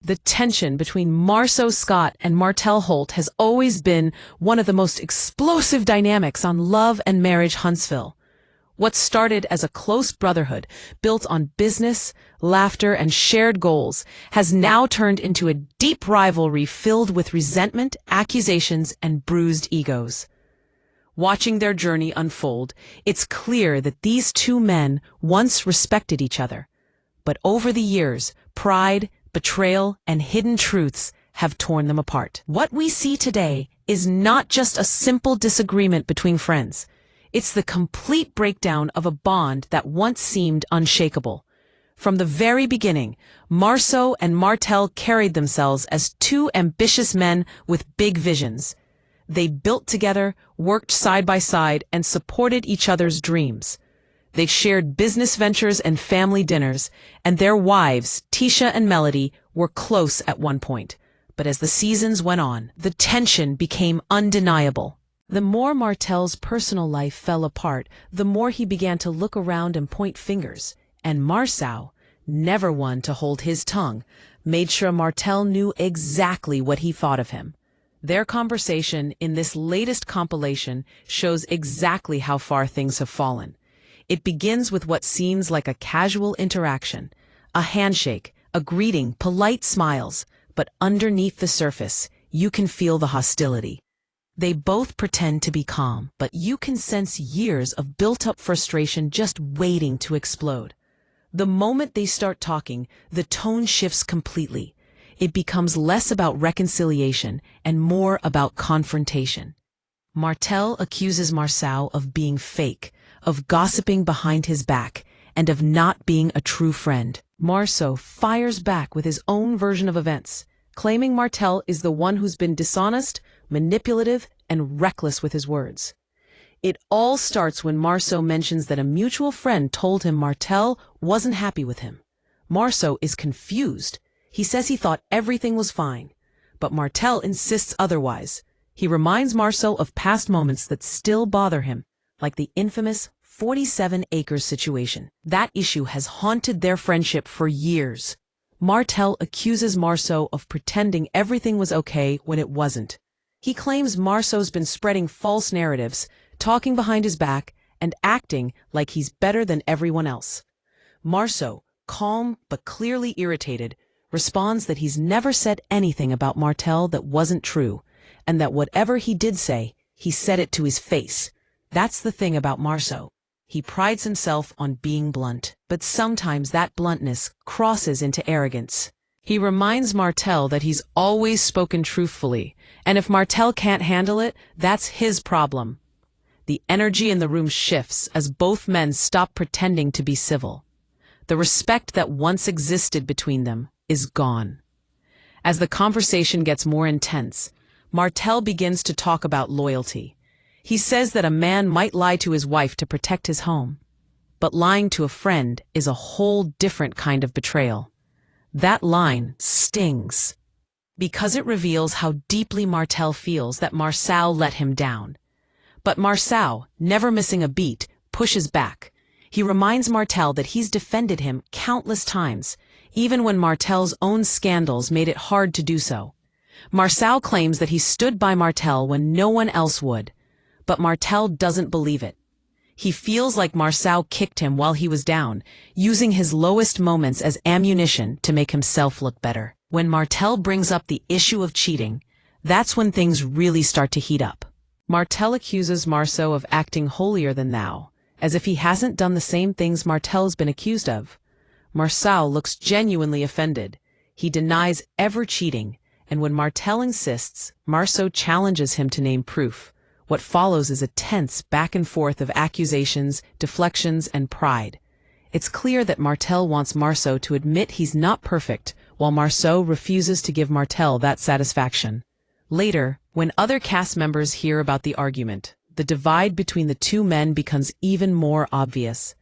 The tension between Marsau Scott and Martell Holt has always been one of the most explosive dynamics on Love and Marriage Huntsville. What started as a close brotherhood built on business, laughter, and shared goals has now turned into a deep rivalry filled with resentment, accusations, and bruised egos. Watching their journey unfold, it's clear that these two men once respected each other. But over the years, pride, betrayal, and hidden truths have torn them apart. What we see today is not just a simple disagreement between friends. It's the complete breakdown of a bond that once seemed unshakable. From the very beginning, Marsau and Martell carried themselves as two ambitious men with big visions. They built together, worked side by side, and supported each other's dreams. They shared business ventures and family dinners, and their wives, Tisha and Melody, were close at one point. But as the seasons went on, the tension became undeniable. The more Martell's personal life fell apart, the more he began to look around and point fingers. And Marsau, never one to hold his tongue, made sure Martell knew exactly what he thought of him. Their conversation in this latest compilation shows exactly how far things have fallen. It begins with what seems like a casual interaction, a handshake, a greeting, polite smiles, but underneath the surface, you can feel the hostility. They both pretend to be calm, but you can sense years of built-up frustration just waiting to explode. The moment they start talking, the tone shifts completely. It becomes less about reconciliation and more about confrontation. Martell accuses Marsau of being fake, of gossiping behind his back, and of not being a true friend. Marsau fires back with his own version of events, claiming Martell is the one who's been dishonest, manipulative, and reckless with his words. It all starts when Marsau mentions that a mutual friend told him Martell wasn't happy with him. Marsau is confused. He says he thought everything was fine, but Martell insists otherwise. He reminds Marsau of past moments that still bother him, like the infamous 47 acres situation. That issue has haunted their friendship for years. Martell accuses Marsau of pretending everything was okay when it wasn't. He claims Marsau's been spreading false narratives, talking behind his back, and acting like he's better than everyone else. Marsau, calm but clearly irritated, responds that he's never said anything about Martell that wasn't true, and that whatever he did say, he said it to his face. That's the thing about Marsau. He prides himself on being blunt, but sometimes that bluntness crosses into arrogance. He reminds Martell that he's always spoken truthfully, and if Martell can't handle it, that's his problem. The energy in the room shifts as both men stop pretending to be civil. The respect that once existed between them is gone. As the conversation gets more intense, Martell begins to talk about loyalty. He says that a man might lie to his wife to protect his home, but lying to a friend is a whole different kind of betrayal. That line stings, because it reveals how deeply Martell feels that Marsau let him down. But Marsau, never missing a beat, pushes back. He reminds Martell that he's defended him countless times, even when Martell's own scandals made it hard to do so. Marsau claims that he stood by Martell when no one else would, but Martell doesn't believe it. He feels like Marsau kicked him while he was down, using his lowest moments as ammunition to make himself look better. When Martell brings up the issue of cheating, that's when things really start to heat up. Martell accuses Marsau of acting holier than thou, as if he hasn't done the same things Martell's been accused of. Marsau looks genuinely offended. He denies ever cheating, and when Martell insists, Marsau challenges him to name proof. What follows is a tense back and forth of accusations, deflections, and pride. It's clear that Martell wants Marsau to admit he's not perfect, while Marsau refuses to give Martell that satisfaction. Later, when other cast members hear about the argument, the divide between the two men becomes even more obvious.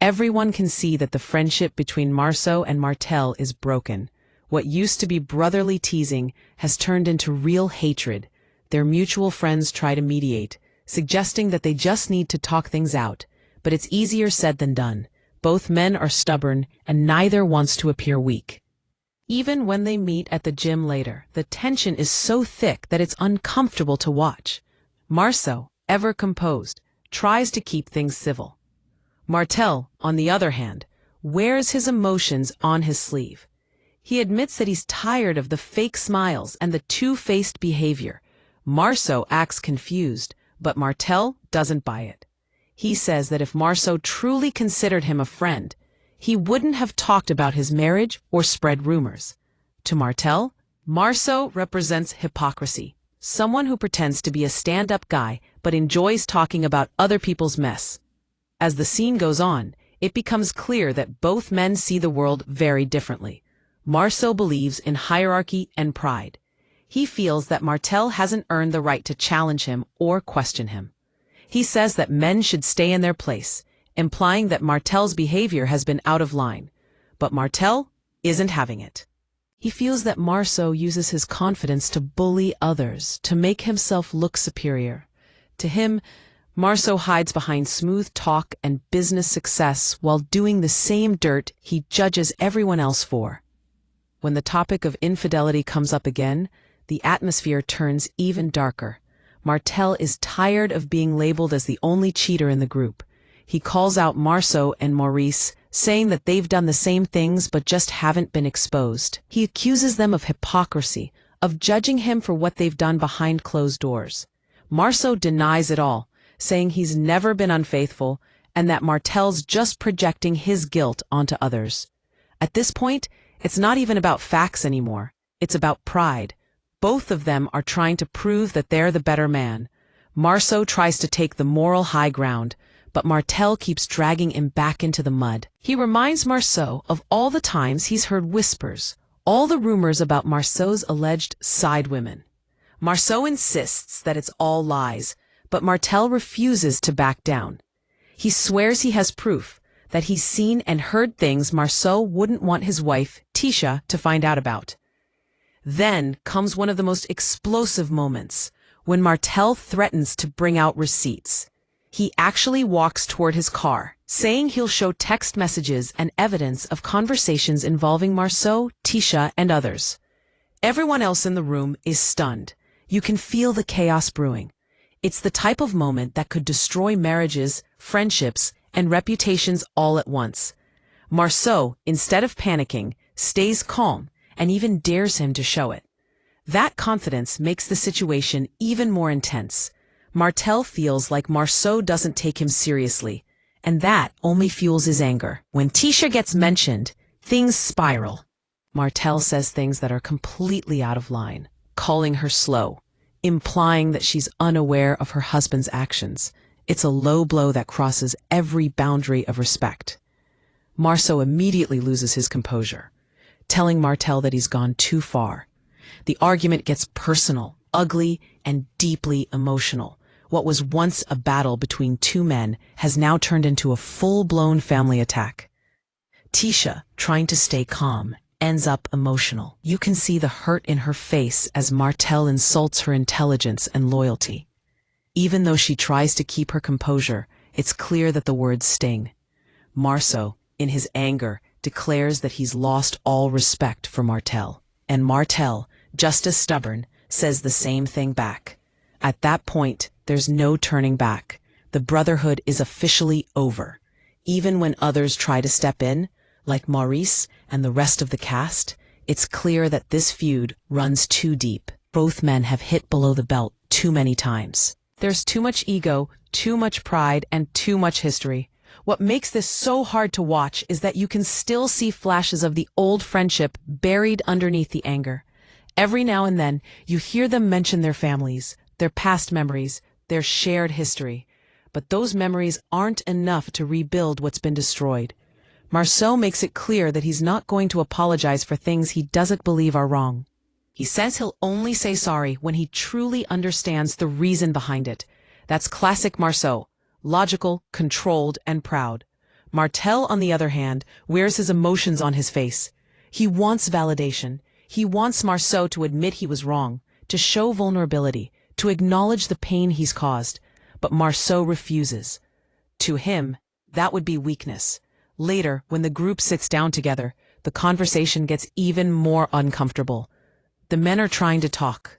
Everyone can see that the friendship between Marsau and Martell is broken. What used to be brotherly teasing has turned into real hatred. Their mutual friends try to mediate, suggesting that they just need to talk things out, but it's easier said than done. Both men are stubborn, and neither wants to appear weak. Even when they meet at the gym later, the tension is so thick that it's uncomfortable to watch. Marsau, ever composed, tries to keep things civil. Martell, on the other hand, wears his emotions on his sleeve. He admits that he's tired of the fake smiles and the two-faced behavior. Marsau acts confused, but Martell doesn't buy it. He says that if Marsau truly considered him a friend, he wouldn't have talked about his marriage or spread rumors. To Martell, Marsau represents hypocrisy, someone who pretends to be a stand-up guy but enjoys talking about other people's mess. As the scene goes on, it becomes clear that both men see the world very differently. Marsau believes in hierarchy and pride. He feels that Martell hasn't earned the right to challenge him or question him. He says that men should stay in their place, implying that Martell's behavior has been out of line. But Martell isn't having it. He feels that Marsau uses his confidence to bully others, to make himself look superior. To him, Marsau hides behind smooth talk and business success while doing the same dirt he judges everyone else for. When the topic of infidelity comes up again, the atmosphere turns even darker. Martell is tired of being labeled as the only cheater in the group. He calls out Marsau and Maurice, saying that they've done the same things but just haven't been exposed. He accuses them of hypocrisy, of judging him for what they've done behind closed doors. Marsau denies it all, saying he's never been unfaithful and that Martell's just projecting his guilt onto others. At this point, it's not even about facts anymore. It's about pride. Both of them are trying to prove that they're the better man. Marsau tries to take the moral high ground, but Martell keeps dragging him back into the mud. He reminds Marsau of all the times he's heard whispers, all the rumors about Marsau's alleged side women. Marsau insists that it's all lies, but Martell refuses to back down. He swears he has proof, that he's seen and heard things Marsau wouldn't want his wife, Tisha, to find out about. Then comes one of the most explosive moments, when Martell threatens to bring out receipts. He actually walks toward his car, saying he'll show text messages and evidence of conversations involving Marsau, Tisha, and others. Everyone else in the room is stunned. You can feel the chaos brewing. It's the type of moment that could destroy marriages, friendships, and reputations all at once. Marsau, instead of panicking, stays calm and even dares him to show it. That confidence makes the situation even more intense. Martell feels like Marsau doesn't take him seriously, and that only fuels his anger. When Tisha gets mentioned, things spiral. Martell says things that are completely out of line, calling her slow, implying that she's unaware of her husband's actions. It's a low blow that crosses every boundary of respect. Marsau immediately loses his composure, telling Martell that he's gone too far. The argument gets personal, ugly, and deeply emotional. What was once a battle between two men has now turned into a full-blown family attack. Tisha, trying to stay calm, ends up emotional. You can see the hurt in her face as Martell insults her intelligence and loyalty. Even though she tries to keep her composure, it's clear that the words sting. Marsau, in his anger, declares that he's lost all respect for Martell. And Martell, just as stubborn, says the same thing back. At that point, there's no turning back. The brotherhood is officially over. Even when others try to step in, like Maurice and the rest of the cast, it's clear that this feud runs too deep. Both men have hit below the belt too many times. There's too much ego, too much pride, and too much history. What makes this so hard to watch is that you can still see flashes of the old friendship buried underneath the anger. Every now and then, you hear them mention their families, their past memories, their shared history. But those memories aren't enough to rebuild what's been destroyed. Marsau makes it clear that he's not going to apologize for things he doesn't believe are wrong. He says he'll only say sorry when he truly understands the reason behind it. That's classic Marsau, logical, controlled, and proud. Martell, on the other hand, wears his emotions on his face. He wants validation. He wants Marsau to admit he was wrong, to show vulnerability, to acknowledge the pain he's caused. But Marsau refuses. To him, that would be weakness. Later, when the group sits down together, the conversation gets even more uncomfortable. The men are trying to talk,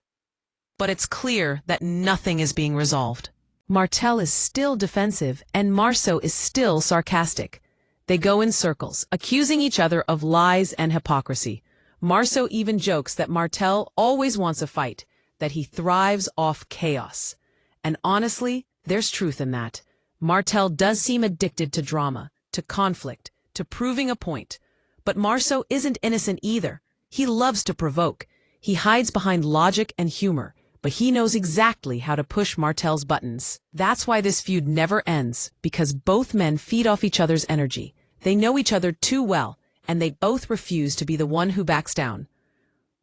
but it's clear that nothing is being resolved. Martell is still defensive, and Marsau is still sarcastic. They go in circles, accusing each other of lies and hypocrisy. Marsau even jokes that Martell always wants a fight, that he thrives off chaos. And honestly, there's truth in that. Martell does seem addicted to drama, to conflict, to proving a point. But Marsau isn't innocent either. He loves to provoke. He hides behind logic and humor, but he knows exactly how to push Martell's buttons. That's why this feud never ends, because both men feed off each other's energy. They know each other too well, and they both refuse to be the one who backs down.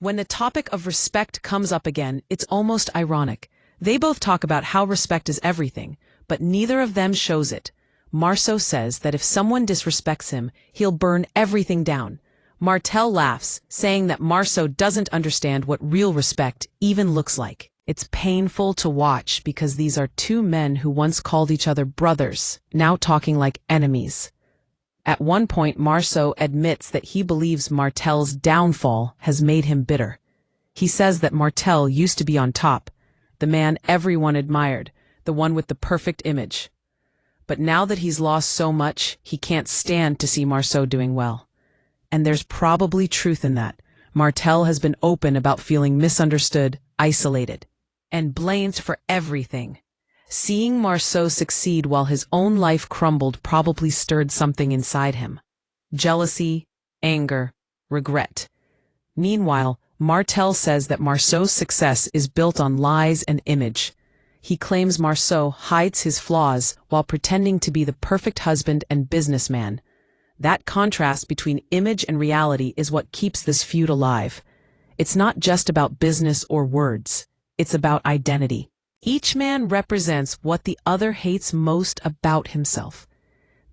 When the topic of respect comes up again, it's almost ironic. They both talk about how respect is everything, but neither of them shows it. Marsau says that if someone disrespects him, he'll burn everything down. Martell laughs, saying that Marsau doesn't understand what real respect even looks like. It's painful to watch because these are two men who once called each other brothers, now talking like enemies. At one point, Marsau admits that he believes Martell's downfall has made him bitter. He says that Martell used to be on top, the man everyone admired, the one with the perfect image. But now that he's lost so much, he can't stand to see Marsau doing well. And there's probably truth in that. Martell has been open about feeling misunderstood, isolated, and blamed for everything. Seeing Marsau succeed while his own life crumbled probably stirred something inside him. Jealousy, anger, regret. Meanwhile, Martell says that Marsau's success is built on lies and image. He claims Marsau hides his flaws while pretending to be the perfect husband and businessman. That contrast between image and reality is what keeps this feud alive. It's not just about business or words. It's about identity. Each man represents what the other hates most about himself.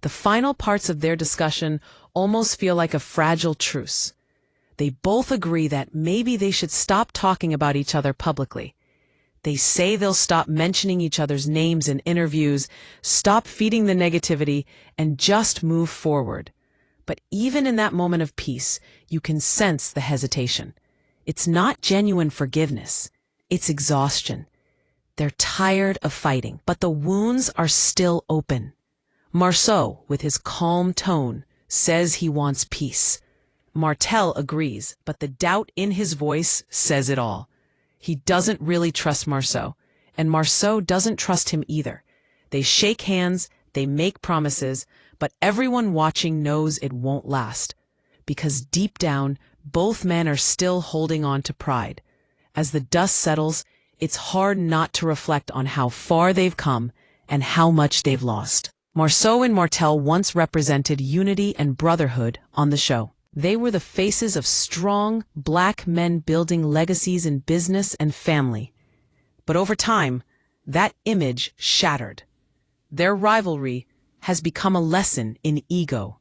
The final parts of their discussion almost feel like a fragile truce. They both agree that maybe they should stop talking about each other publicly. They say they'll stop mentioning each other's names in interviews, stop feeding the negativity, and just move forward. But even in that moment of peace, you can sense the hesitation. It's not genuine forgiveness. It's exhaustion. They're tired of fighting, but the wounds are still open. Marsau, with his calm tone, says he wants peace. Martell agrees, but the doubt in his voice says it all. He doesn't really trust Marsau, and Marsau doesn't trust him either. They shake hands, they make promises, but everyone watching knows it won't last. Because deep down, both men are still holding on to pride. As the dust settles, it's hard not to reflect on how far they've come and how much they've lost. Marsau and Martell once represented unity and brotherhood on the show. They were the faces of strong, black men building legacies in business and family. But over time, that image shattered. Their rivalry has become a lesson in ego.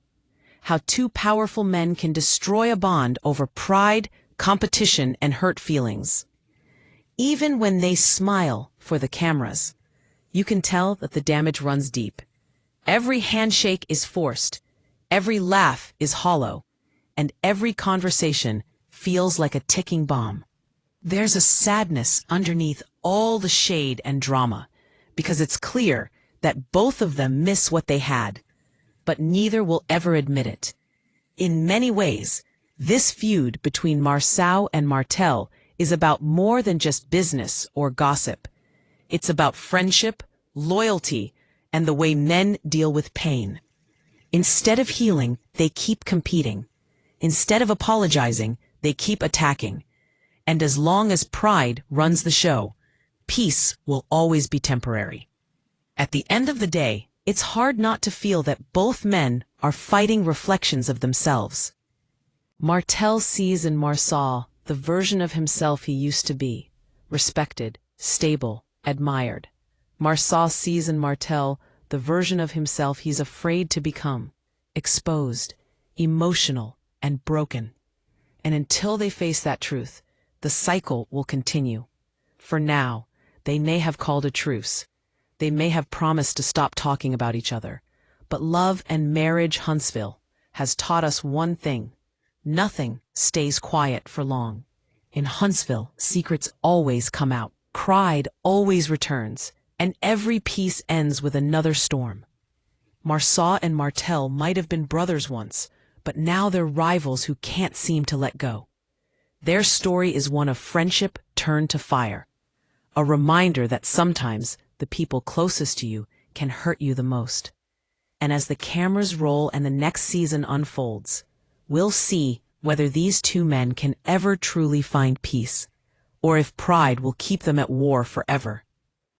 How two powerful men can destroy a bond over pride, competition, and hurt feelings. Even when they smile for the cameras, you can tell that the damage runs deep. Every handshake is forced, every laugh is hollow, and every conversation feels like a ticking bomb. There's a sadness underneath all the shade and drama, because it's clear that both of them miss what they had, but neither will ever admit it. In many ways, this feud between Marsau and Martell is about more than just business or gossip. It's about friendship, loyalty, and the way men deal with pain. Instead of healing, they keep competing. Instead of apologizing, they keep attacking. And as long as pride runs the show, peace will always be temporary. At the end of the day, it's hard not to feel that both men are fighting reflections of themselves. Martell sees in Marsau the version of himself he used to be, respected, stable, admired. Marsau sees in Martell the version of himself he's afraid to become, exposed, emotional, and broken. And until they face that truth, the cycle will continue. For now, they may have called a truce. They may have promised to stop talking about each other. But love and marriage Huntsville has taught us one thing: Nothing stays quiet for long. In Huntsville, secrets always come out, pride always returns, and every peace ends with another storm. Marsau and Martell might have been brothers once, but now they're rivals who can't seem to let go. Their story is one of friendship turned to fire, a reminder that sometimes the people closest to you can hurt you the most. And as the cameras roll and the next season unfolds, we'll see whether these two men can ever truly find peace, or if pride will keep them at war forever.